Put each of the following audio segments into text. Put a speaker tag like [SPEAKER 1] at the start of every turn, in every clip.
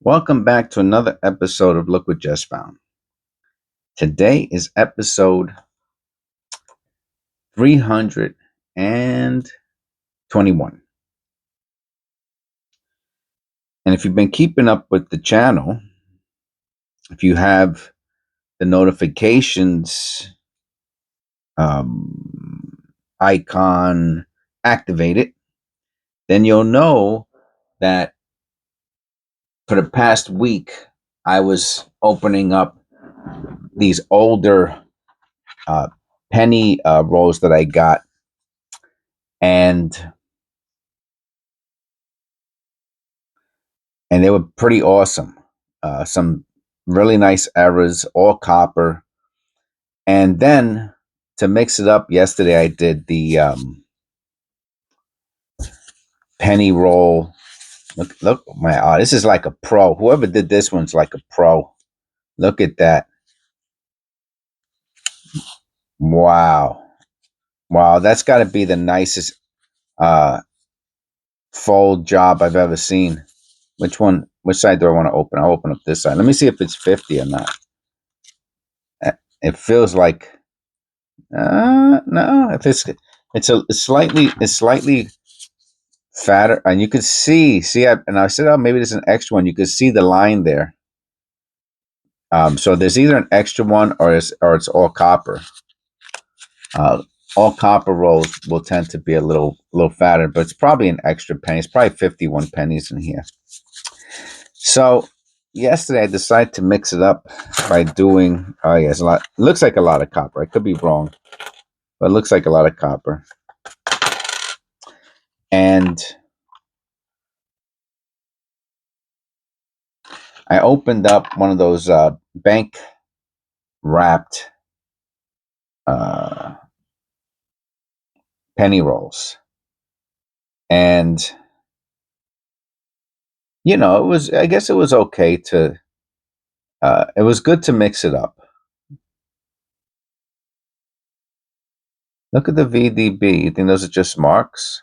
[SPEAKER 1] Welcome back to another episode of Look What Just Found. Today is episode 321. And if you've been keeping up with the channel, if you have the notifications icon activated, then you'll know that for the past week, I was opening up these older penny rolls that I got, and they were pretty awesome. Some really nice errors, all copper. And then to mix it up, yesterday I did the penny roll. Look, this is like a pro. Whoever did this one's like a pro. Look at that. Wow. Wow, that's got to be the nicest fold job I've ever seen. Which side do I want to open? I'll open up this side. Let me see if it's 50 or not. It feels like no. If it's slightly fatter, and you could see. And I said, oh, maybe there's an extra one. You could see the line there. So there's either an extra one or it's all copper. All copper rolls will tend to be a little fatter, but it's probably an extra penny. It's probably 51 pennies in here. So yesterday I decided to mix it up by doing. Oh yes, a lot. Looks like a lot of copper. I could be wrong, but it looks like a lot of copper. And I opened up one of those bank wrapped penny rolls, and I guess it was okay to. It was good to mix it up. Look at the VDB. You think those are just marks?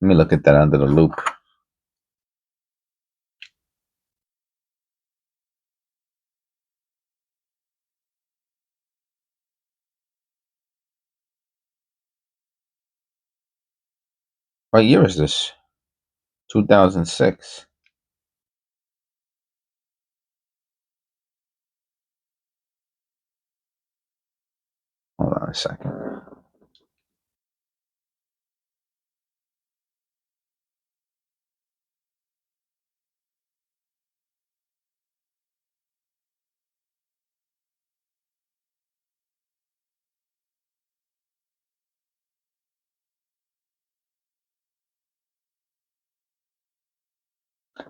[SPEAKER 1] Let me look at that under the loop. What year is this? 2006. Hold on a second.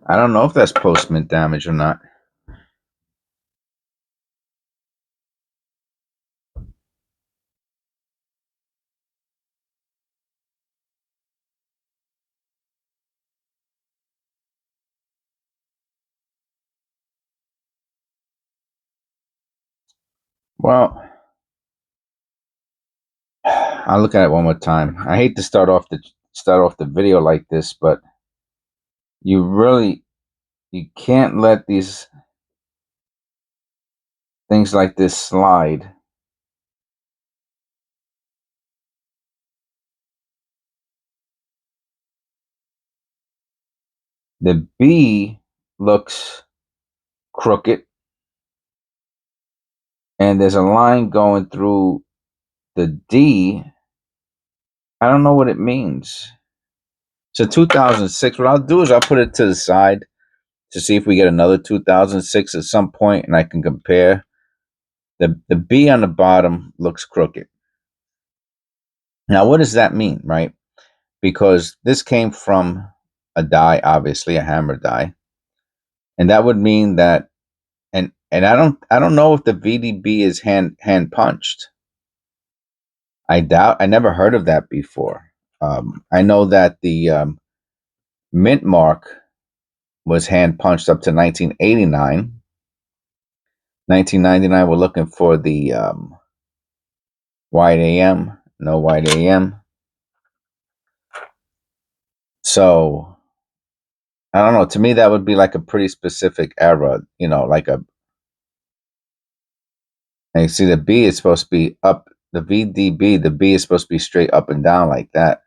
[SPEAKER 1] I don't know if that's post-mint damage or not. Well, I'll look at it one more time. I hate to start off the video like this, but you can't let these things like this slide. The B looks crooked, and there's a line going through the D. I don't know what it means. So 2006, what I'll do is I'll put it to the side to see if we get another 2006 at some point, and I can compare. The B on the bottom looks crooked. Now, what does that mean, right? Because this came from a die, obviously, a hammer die. And that would mean that, and I don't know if the VDB is hand punched. I doubt. I never heard of that before. I know that the mint mark was hand punched up to 1989. 1999, we're looking for the white AM. No white AM. So I don't know. To me, that would be like a pretty specific era. You know, like a. And you see, the B is supposed to be up. The VDB, the B is supposed to be straight up and down like that.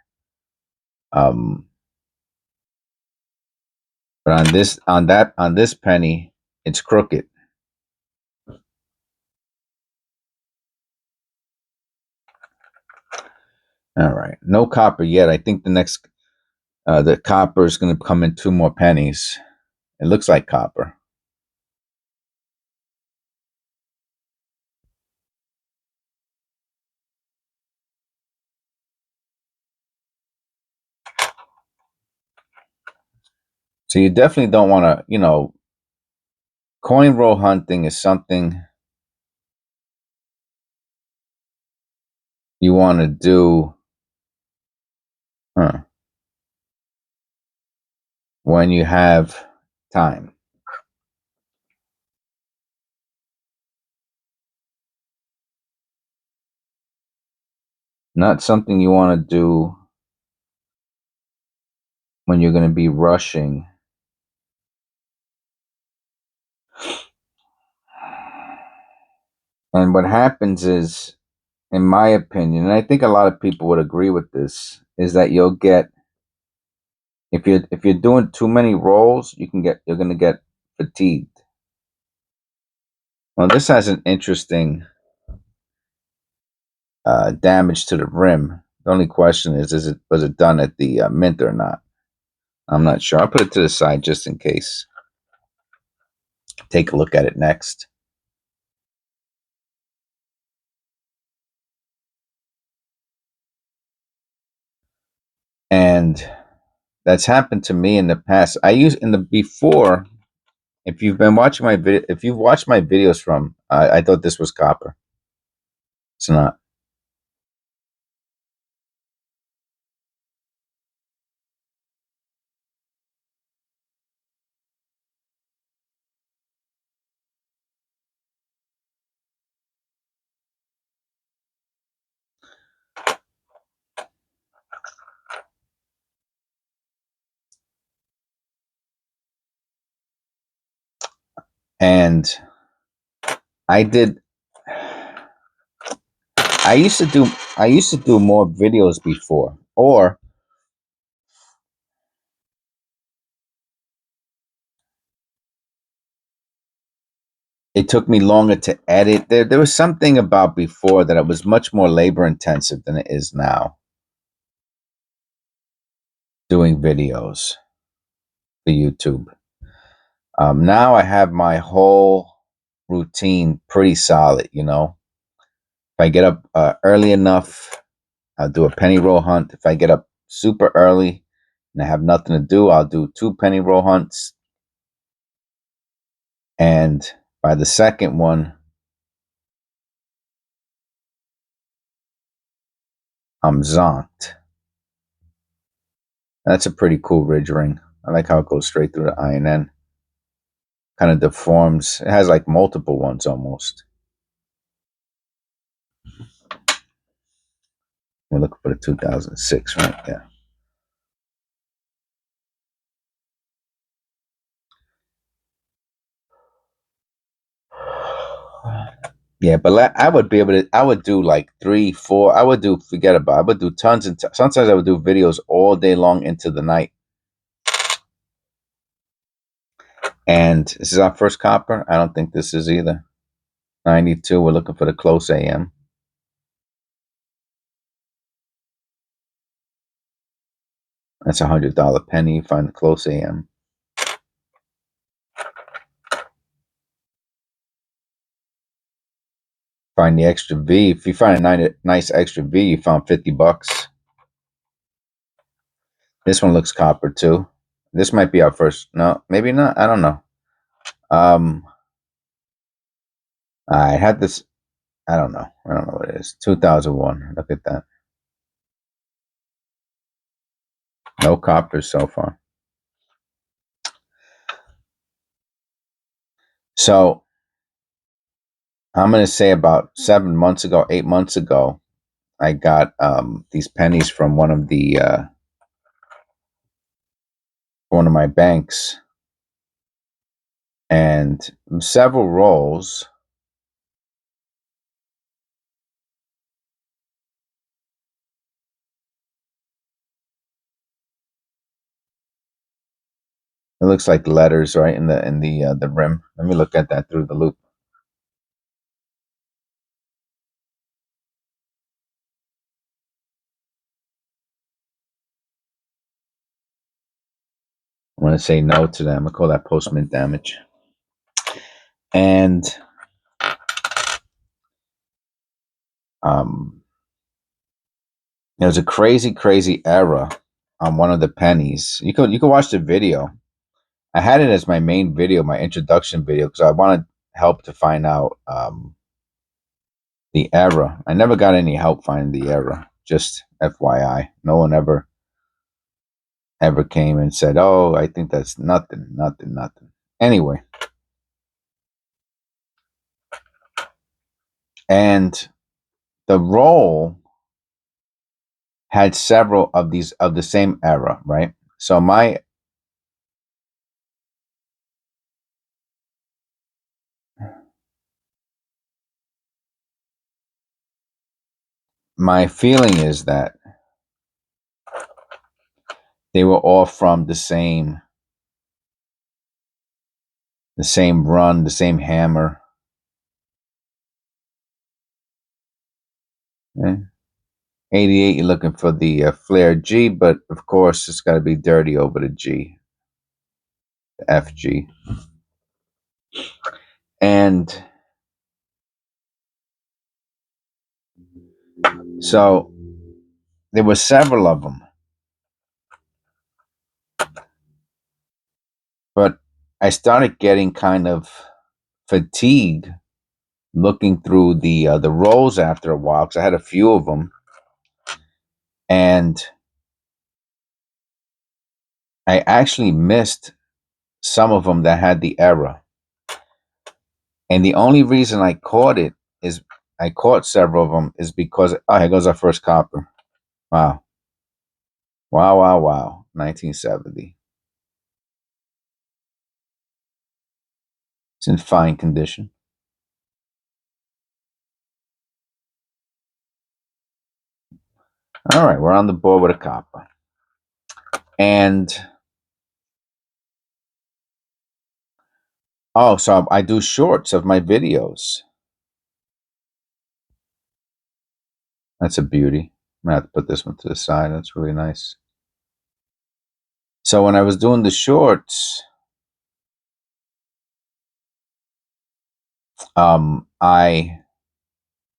[SPEAKER 1] Um, but on this penny, it's crooked. All right, no copper yet. I think the copper is going to come in 2 more pennies. It looks like copper. So you definitely don't want to, coin roll hunting is something you want to do when you have time. Not something you want to do when you're going to be rushing. And what happens is, in my opinion, and I think a lot of people would agree with this, is that you'll get, if you're doing too many rolls, you're going to get fatigued. Well, this has an interesting damage to the rim. The only question is was it done at the mint or not? I'm not sure. I'll put it to the side just in case. Take a look at it next. And that's happened to me in the past. Before. If you've been watching my video, if you've watched my videos from, I thought this was copper. It's not. And I did. I used to do. I used to do more videos before, or it took me longer to edit. There was something about before that it was much more labor intensive than it is now. Doing videos for YouTube. Now I have my whole routine pretty solid. If I get up early enough, I'll do a penny roll hunt. If I get up super early and I have nothing to do, I'll do 2 penny roll hunts. And by the second one, I'm zonked. That's a pretty cool ridge ring. I like how it goes straight through the INN. Kind of deforms. It has like multiple ones almost. We're looking for the 2006, right? Yeah. Yeah, but I would be able to. I would do like 3, 4. I would do. Forget about. I would do tons and sometimes I would do videos all day long into the night. And this is our first copper. I don't think this is either. 92. We're looking for the close AM. That's $100 penny. Find the close AM. Find the extra V. If you find a nice extra V, you found $50. This one looks copper too. This might be our first. No, maybe not. I don't know. I had this. I don't know. I don't know what it is. 2001. Look at that. No coppers so far. So I'm gonna say about 7 months ago, 8 months ago, I got these pennies from one of for one of my banks, and several rolls. It looks like letters, right, in the rim. Let me look at that through the loop. I'm going to say no to them. I call that post-mint damage. And there was a crazy error on one of the pennies. You could watch the video. I had it as my main video, my introduction video, because I wanted help to find out the error. I never got any help finding the error. Just FYI, no one ever came and said, "Oh, I think that's nothing." Anyway, and the roll had several of these of the same error, right? So my feeling is that they were all from the same run, the same hammer. Yeah. 88, you're looking for the flare G, but of course it's got to be dirty over the G, the FG. And so there were several of them, but I started getting kind of fatigued looking through the rolls after a while, because I had a few of them, and I actually missed some of them that had the error. And the only reason I caught several of them is because, oh, here goes our first copper. Wow. 1970. It's in fine condition. All right, we're on the board with a copper. And oh, so I do shorts of my videos. That's a beauty. I'm gonna have to put this one to the side. That's really nice. So when I was doing the shorts, I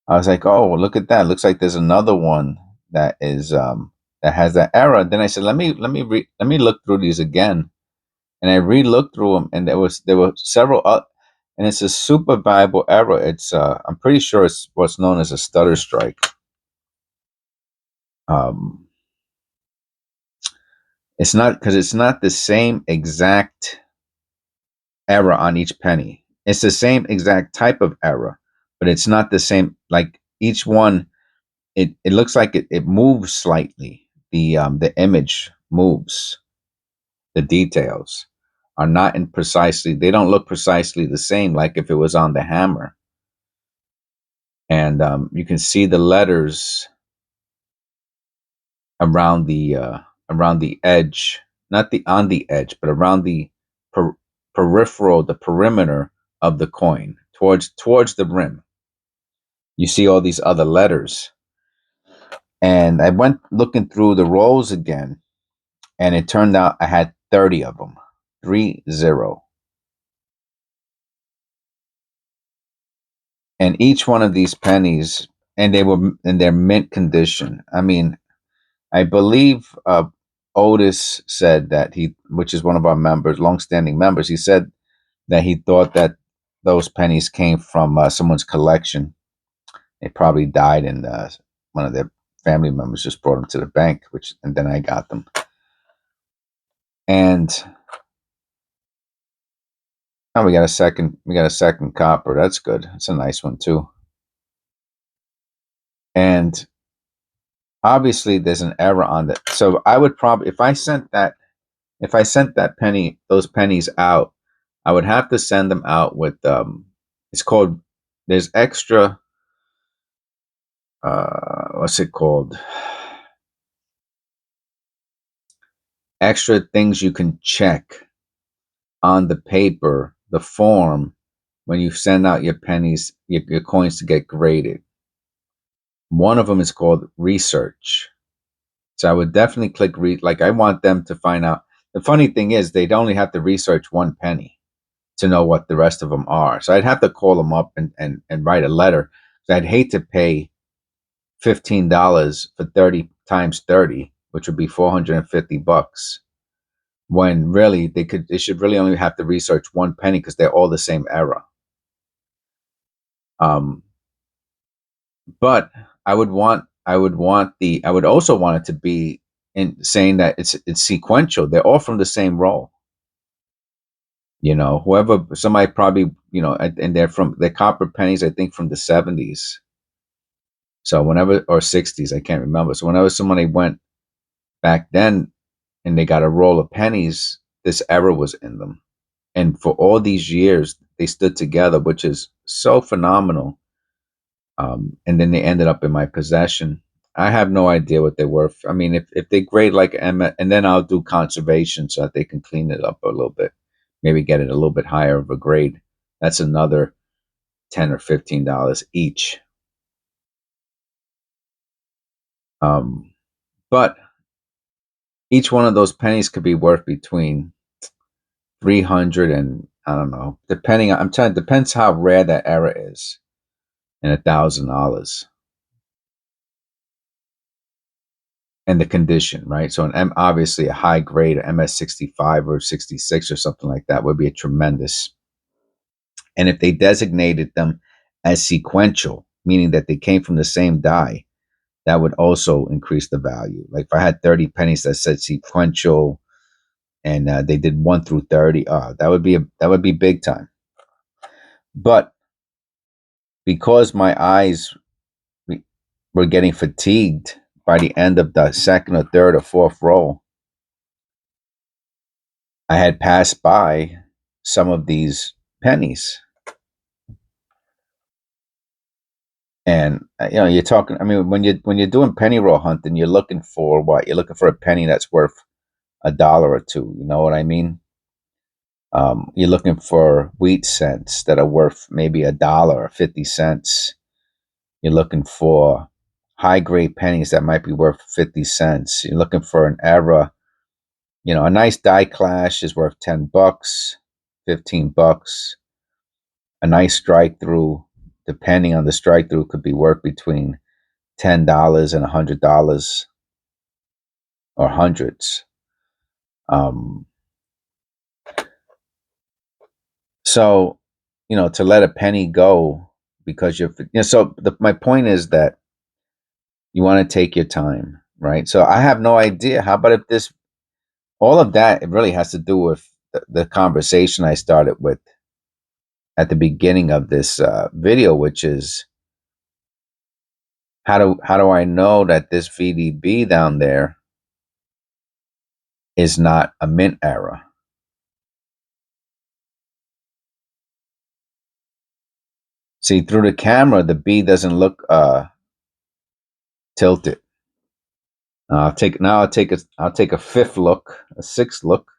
[SPEAKER 1] was like, oh, look at that. Looks like there's another one that is that has that error. Then I said, let me look through these again. And I re-looked through them, and there were several and it's a super viable error. It's I'm pretty sure it's what's known as a stutter strike. It's not, because it's not the same exact error on each penny. It's the same exact type of error, but it's not the same. Like each one, it looks like it moves slightly. The image moves. The details are not in precisely. They don't look precisely the same, like if it was on the hammer. And you can see the letters around the edge, not the on the edge, but around the peripheral, the perimeter of the coin, towards the rim. You see all these other letters. And I went looking through the rolls again, and it turned out I had 30 of them. 30. And each one of these pennies, and they were in their mint condition. I mean, I believe Otis said that which is one of our members, longstanding members, he said that he thought that those pennies came from someone's collection. They probably died, and one of their family members just brought them to the bank, and then I got them. And oh, we got a second copper. That's good. It's a nice one too. And obviously there's an error on that. So I would probably, if I sent that if I sent those pennies out, I would have to send them out with it's called, there's extra, what's it called? Extra things you can check on the paper, the form, when you send out your pennies, your coins to get graded. One of them is called research. So I would definitely click like I want them to find out. The funny thing is they'd only have to research one penny to know what the rest of them are. So I'd have to call them up and write a letter. So I'd hate to pay $15 for 30 times 30, which would be $450, when really they should really only have to research one penny because they're all the same era. Um, but I would also want it to be in saying that it's sequential. They're all from the same roll. Whoever, somebody probably, and they're copper pennies, I think from the 70s. So whenever, or 60s, I can't remember. So whenever somebody went back then and they got a roll of pennies, this era was in them. And for all these years, they stood together, which is so phenomenal. And then they ended up in my possession. I have no idea what they're worth. I mean, if they grade like Emma, and then I'll do conservation so that they can clean it up a little bit, maybe get it a little bit higher of a grade. That's another $10 or $15 each. But each one of those pennies could be worth between 300 and, I don't know, depends how rare that era is, and $1,000. And the condition, right? So obviously a high grade, MS-65 or 66 or something like that would be a tremendous. And if they designated them as sequential, meaning that they came from the same die, that would also increase the value. Like if I had 30 pennies that said sequential, and they did 1 through 30, that would be big time. But because my eyes were getting fatigued by the end of the second or third or fourth roll, I had passed by some of these pennies. And you're talking. I mean, when you're doing penny roll hunting, you're looking for what? You're looking for a penny that's worth $1 or $2. You know what I mean? You're looking for wheat cents that are worth maybe $1 or 50 cents. You're looking for high grade pennies that might be worth 50 cents. You're looking for an era. A nice die clash is worth $10, $15. A nice strike through, depending on the strike through, could be worth between $10 and $100 or hundreds. So, to let a penny go because my point is that you want to take your time, right? So I have no idea. How about if all of that, it really has to do with the conversation I started with at the beginning of this video, which is how do I know that this VDB down there is not a mint era? See, through the camera, the B doesn't look tilted. I'll take a fifth look, a sixth look.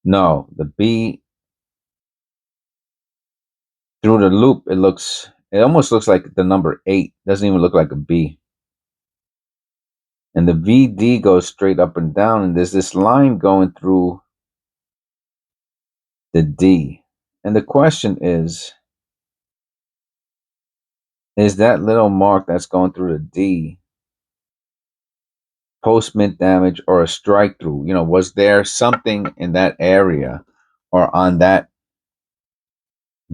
[SPEAKER 1] No, the B through the loop, it almost looks like the number 8. Doesn't even look like a B. And the VD goes straight up and down, and there's this line going through the D. And the question is that little mark that's going through the D post mint damage or a strike through? Was there something in that area or on that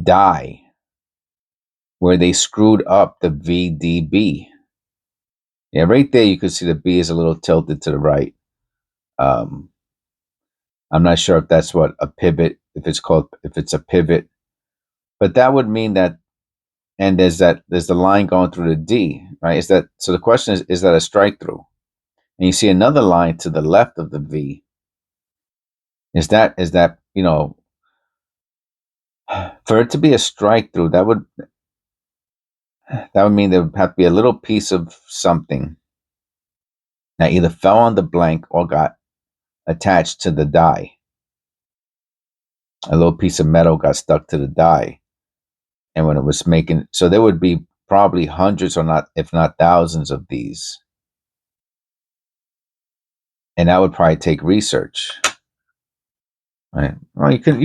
[SPEAKER 1] die where they screwed up the VDB? Yeah, right there you can see the B is a little tilted to the right. I'm not sure if that's what a pivot, if it's a pivot, but that would mean that. And there's the line going through the D, right? So the question is that a strike through? And you see another line to the left of the V Is that for it to be a strike through, that would mean there would have to be a little piece of something that either fell on the blank or got attached to the die. A little piece of metal got stuck to the die, and when it was making, so there would be probably hundreds, or not, if not thousands, of these, and that would probably take research. Right. Well, you can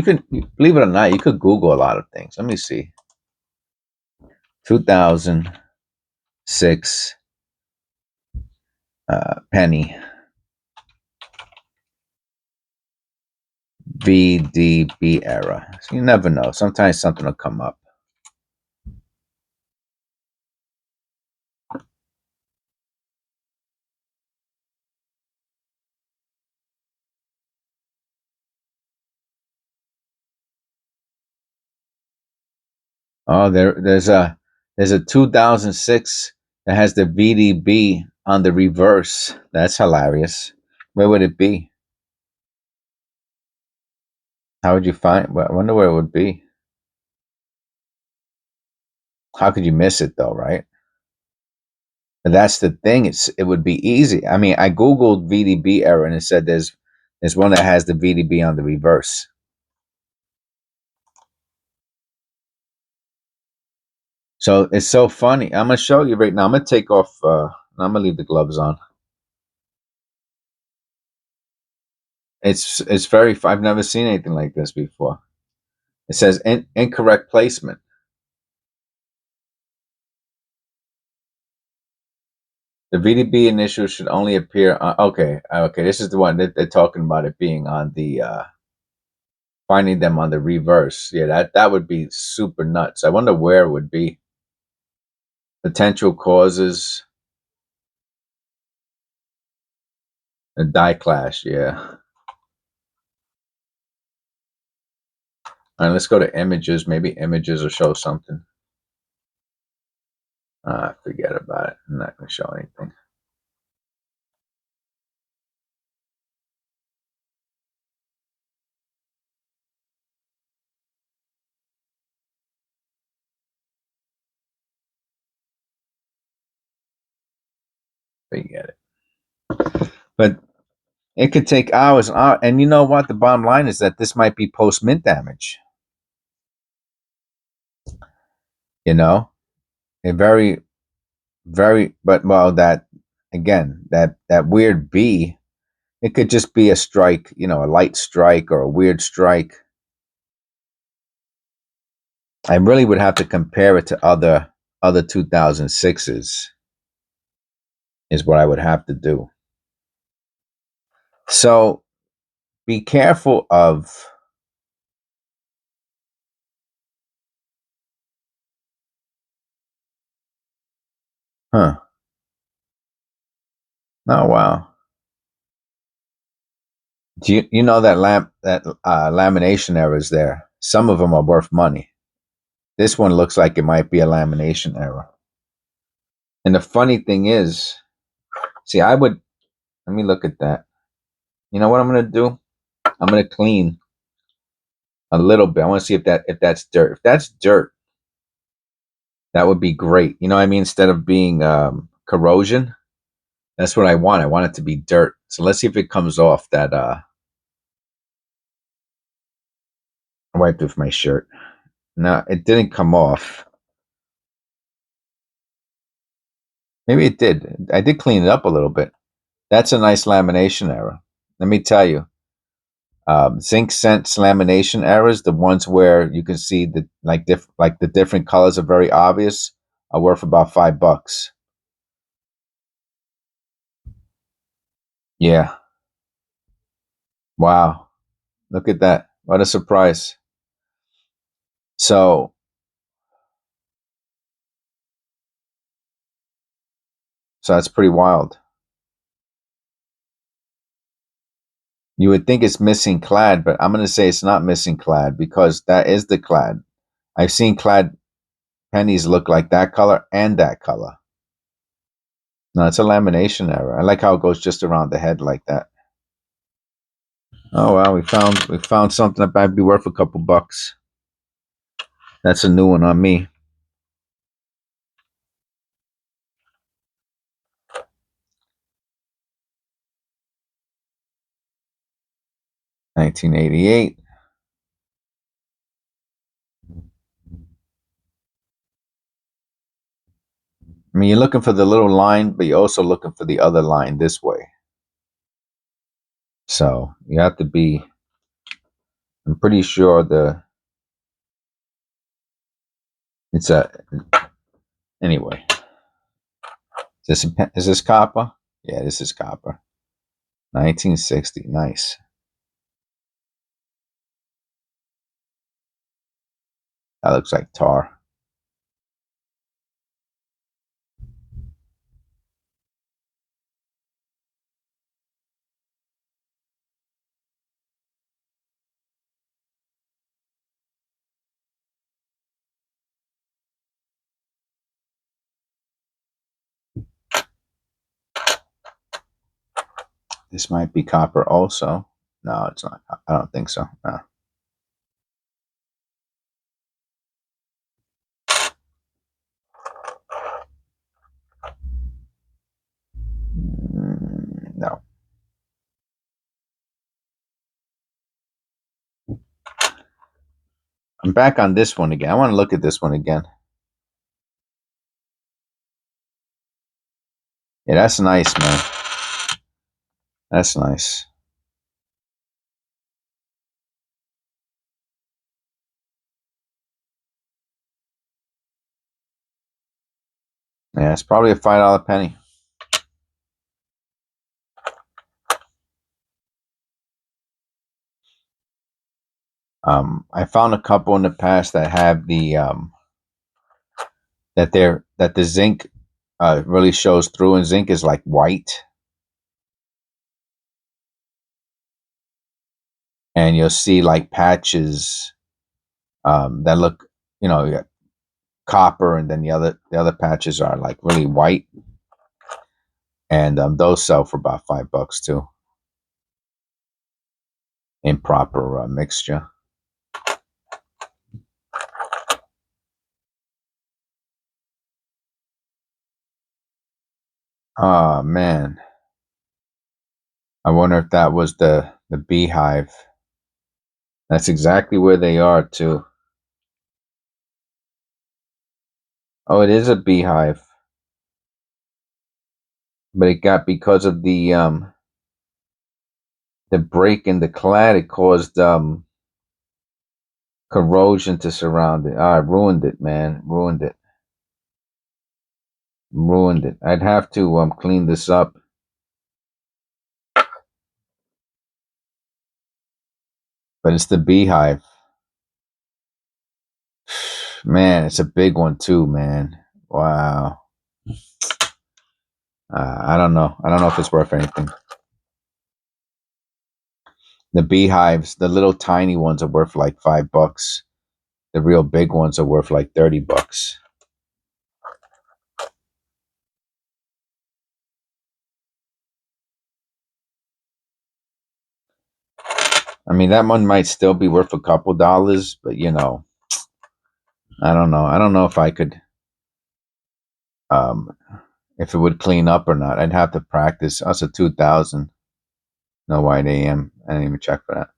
[SPEAKER 1] believe it or not, you could Google a lot of things. Let me see. 2006 penny VDB era. So you never know. Sometimes something will come up. Oh, there's a 2006 that has the VDB on the reverse. That's hilarious. Where would it be? How would you find? Well, I wonder where it would be. How could you miss it though, right? But that's the thing. It would be easy. I mean, I googled VDB error and it said there's one that has the VDB on the reverse. So it's so funny. I'm gonna show you right now. I'm gonna take off. I'm gonna leave the gloves on. It's very. I've never seen anything like this before. It says incorrect placement. The VDB initial should only appear on. Okay. This is the one that they're talking about, it being on the finding them on the reverse. Yeah, that would be super nuts. I wonder where it would be. Potential causes. A die clash. Yeah. All right, let's go to images. Maybe images will show something. Forget about it. I'm not going to show anything. Forget it. But it could take hours and hours. And you know what? The bottom line is that this might be post mint damage. You know, a very, very, but well, that again, that weird B, it could just be a strike, a light strike or a weird strike. I really would have to compare it to other 2006s, is what I would have to do. So be careful of. Huh. Oh wow. Do you know that lamination error is there? Some of them are worth money. This one looks like it might be a lamination error. And the funny thing is, see, let me look at that. You know what I'm gonna do? I'm gonna clean a little bit. I want to see if that's dirt. If that's dirt, that would be great. You know what I mean? Instead of being corrosion, that's what I want. I want it to be dirt. So let's see if it comes off that. I wiped it with my shirt. No, it didn't come off. Maybe it did. I did clean it up a little bit. That's a nice lamination error. Let me tell you, zinc sense lamination errors, the ones where you can see the like the different colors are very obvious, are worth about $5. Yeah. Wow. Look at that. What a surprise. So that's pretty wild. You would think it's missing clad, but I'm going to say it's not missing clad because that is the clad. I've seen clad pennies look like that color and that color. No, it's a lamination error. I like how it goes just around the head like that. Oh wow, we found something that might be worth a couple bucks. That's a new one on me. 1988. I mean, you're looking for the little line, but you're also looking for the other line this way. So you have to be. I'm pretty sure it's a. Anyway, is this copper? Yeah, this is copper. 1960. Nice. That looks like tar. This might be copper also. No, it's not. I don't think so. No. No. I'm back on this one again. I want to look at this one again. Yeah, that's nice, man. That's nice. Yeah, it's probably a $5 penny. I found a couple in the past that have the that the zinc really shows through, and zinc is like white, and you'll see like patches that look, you got copper, and then the other patches are like really white, and those sell for about $5 too, in proper mixture. Oh man, I wonder if that was the beehive. That's exactly where they are too. Oh, it is a beehive, but it got, because of the break in the clad, it caused corrosion to surround it. Ah, it ruined it, man. Ruined it. Ruined it. I'd have to clean this up. But it's the beehive. Man, it's a big one too, man. Wow. I don't know. I don't know if it's worth anything. The beehives, the little tiny ones are worth like $5. The real big ones are worth like $30. I mean, that one might still be worth a couple dollars, but I don't know. I don't know if I could, um, if it would clean up or not. I'd have to practice. That's a 2000. No white AM. I didn't even check for that.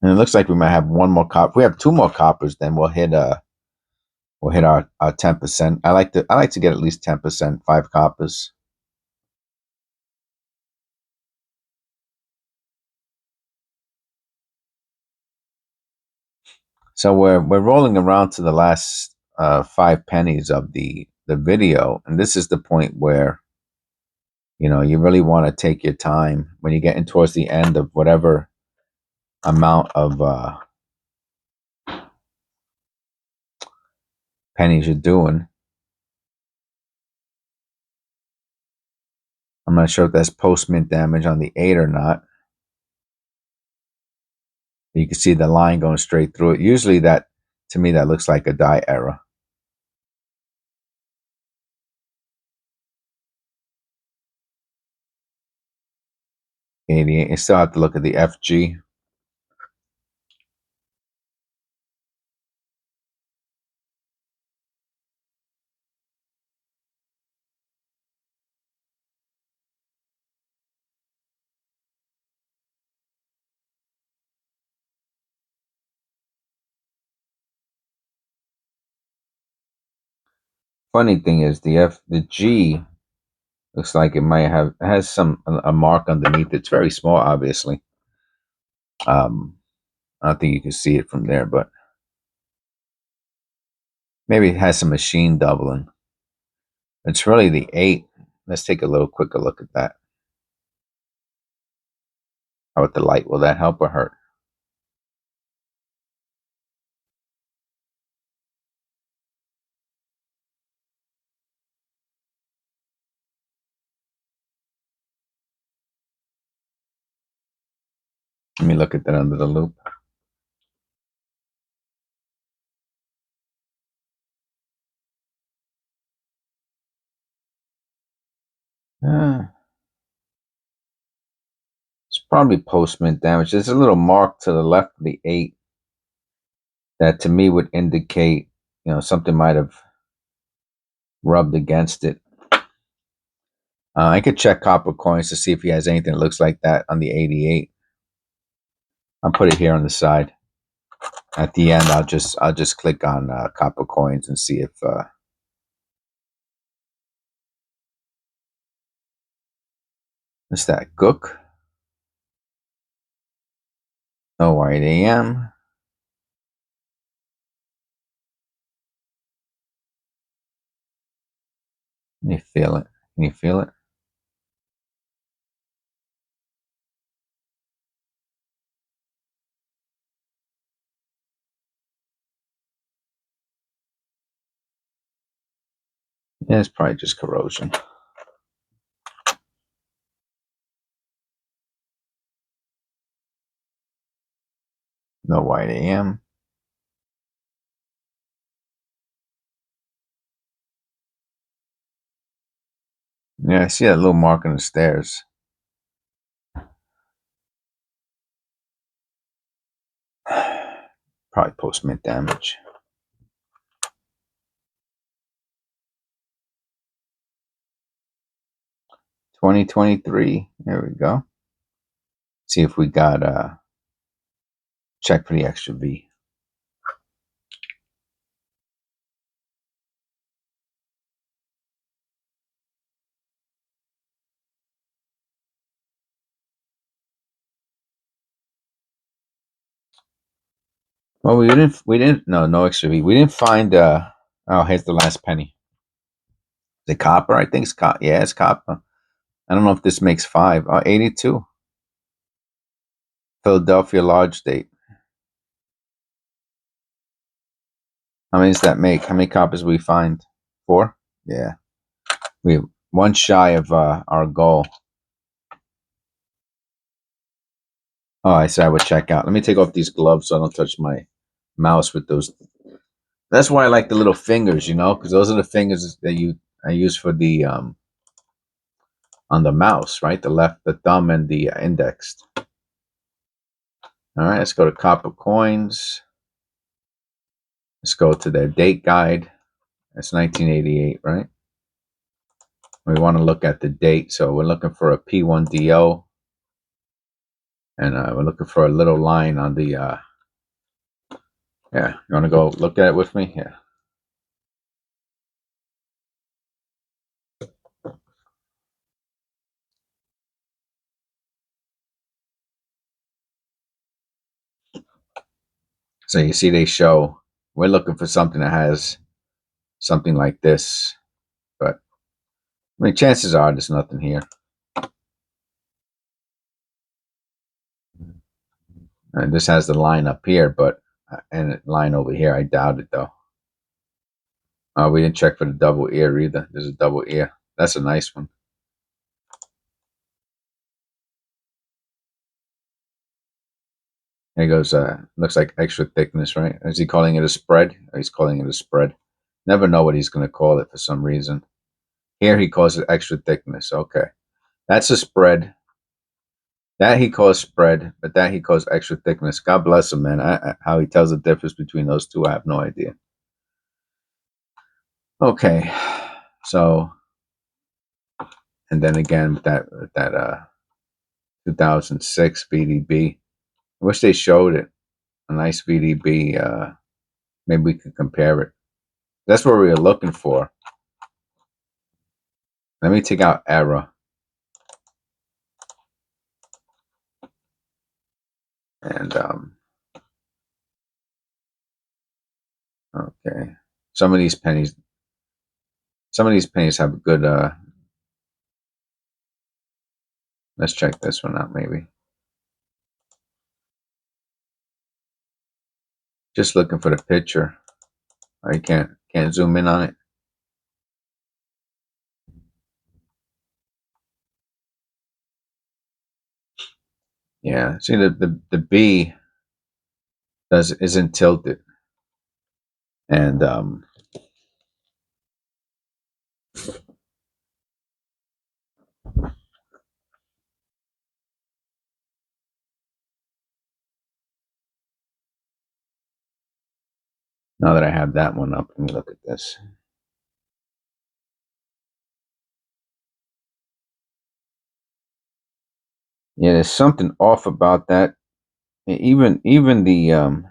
[SPEAKER 1] And it looks like we might have one more copper. If we have two more coppers, then we'll hit our 10%. I like to get at least 10%, 5 coppers. So we're rolling around to the last 5 pennies of the video, and this is the point where you really want to take your time when you're getting towards the end of whatever amount of pennies you're doing. I'm not sure if that's post mint damage on the 8 or not. You can see the line going straight through it. Usually to me, that looks like a die error. 88. You still have to look at the FG. Funny thing is the G looks like it might have has some a mark underneath. It's very small, obviously. I don't think you can see it from there, but maybe it has some machine doubling. It's really the 8. Let's take a little quicker look at that. How about the light? Will that help or hurt? Let me look at that under the loop. It's probably post-mint damage. There's a little mark to the left of the 8 that to me would indicate, something might have rubbed against it. I could check Copper Coins to see if he has anything that looks like that on the 88. I'll put it here on the side. At the end, I'll just click on Copper Coins and see if what's that? Gook? No white AM. Can you feel it? Can you feel it? Yeah, it's probably just corrosion. No white AM. Yeah, I see that little mark on the stairs. Probably post-mint damage. $20.23. There we go. See if we got check for the extra V. Well, we didn't no extra V. We didn't find oh, here's the last penny. The copper, I think it's copper. Yeah, it's copper. I don't know if this makes 5. 82. Philadelphia large date. How many does that make? How many coppers we find? 4? Yeah. We one shy of our goal. Oh, I said I would check out. Let me take off these gloves so I don't touch my mouse with those. That's why I like the little fingers, because those are the fingers that I use for the on the mouse, right? The thumb and the index. All right, let's go to Copper Coins. Let's go to their date guide. That's 1988, right? We want to look at the date, so we're looking for a P1DO, and we're looking for a little line on the. Yeah, you want to go look at it with me? Yeah. So you see, they show we're looking for something that has something like this, but I mean, chances are there's nothing here. And this has the line up here, but and a line over here. I doubt it though. We didn't check for the double ear either. There's a double ear. That's a nice one. There goes. Looks like extra thickness, right? Is he calling it a spread? Or he's calling it a spread. Never know what he's going to call it for some reason. Here he calls it extra thickness. Okay, that's a spread. That he calls spread, but that he calls extra thickness. God bless him, man. How he tells the difference between those two, I have no idea. Okay, so and then again with that 2006 VDB. I wish they showed it. A nice VDB. Maybe we could compare it. That's what we were looking for. Let me take out error. And okay. Some of these pennies have a good let's check this one out maybe. Just looking for the picture. Oh, you can't zoom in on it. Yeah. See the B isn't tilted. And now that I have that one up, let me look at this. Yeah, there's something off about that. Even the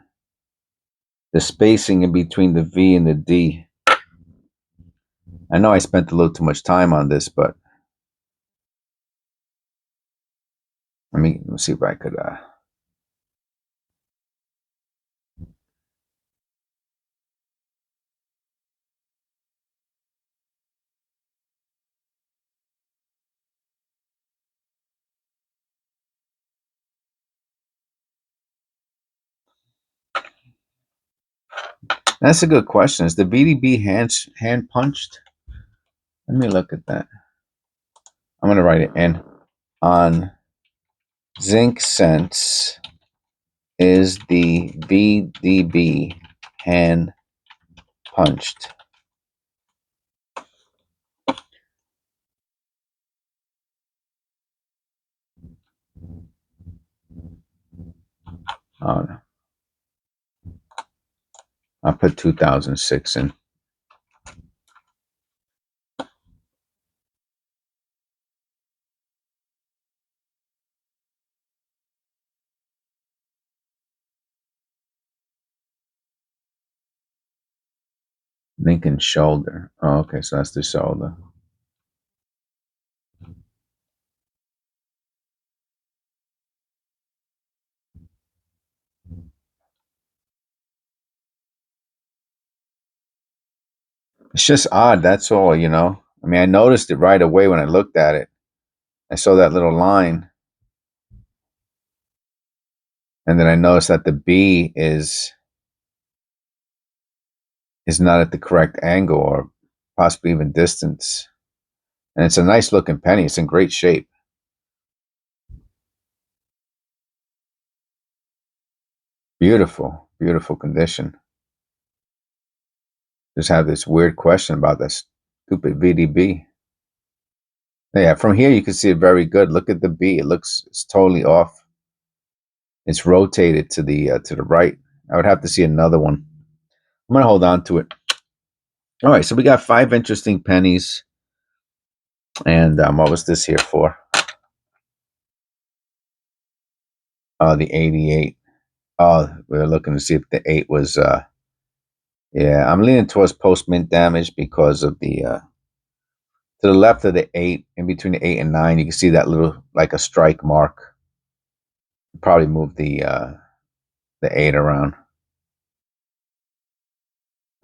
[SPEAKER 1] spacing in between the V and the D. I know I spent a little too much time on this, but let me see if I could that's a good question. Is the VDB hand punched? Let me look at that. I'm gonna write it in. On Zinc Sense, is the VDB hand punched? Oh no. I put 2006 in. Lincoln shoulder. Oh, okay, so that's the shoulder. It's just odd, that's all, you know. I mean, I noticed it right away when I looked at it. I saw that little line, and then I noticed that the B is not at the correct angle or possibly even distance. And it's a nice looking penny. It's in great shape. Beautiful, beautiful condition. Just have this weird question about that stupid VDB. Yeah, from here you can see it very good. Look at the B. It's totally off. It's rotated to the right. I would have to see another one. I'm gonna hold on to it. All right, so we got 5 interesting pennies. And what was this here for? The 88. Oh, we were looking to see if the 8 was yeah, I'm leaning towards post mint damage because of the to the left of the 8, in between the 8 and 9, you can see that little like a strike mark. Probably move the 8 around.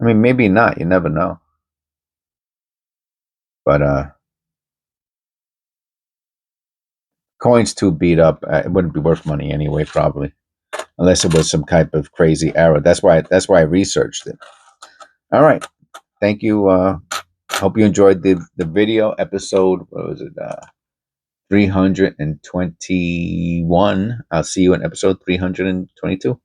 [SPEAKER 1] I mean, maybe not. You never know. But coin's too beat up. It wouldn't be worth money anyway, probably, unless it was some type of crazy error. That's why I researched it. All right. Thank you. Hope you enjoyed the video episode. What was it? 321. I'll see you in episode 322.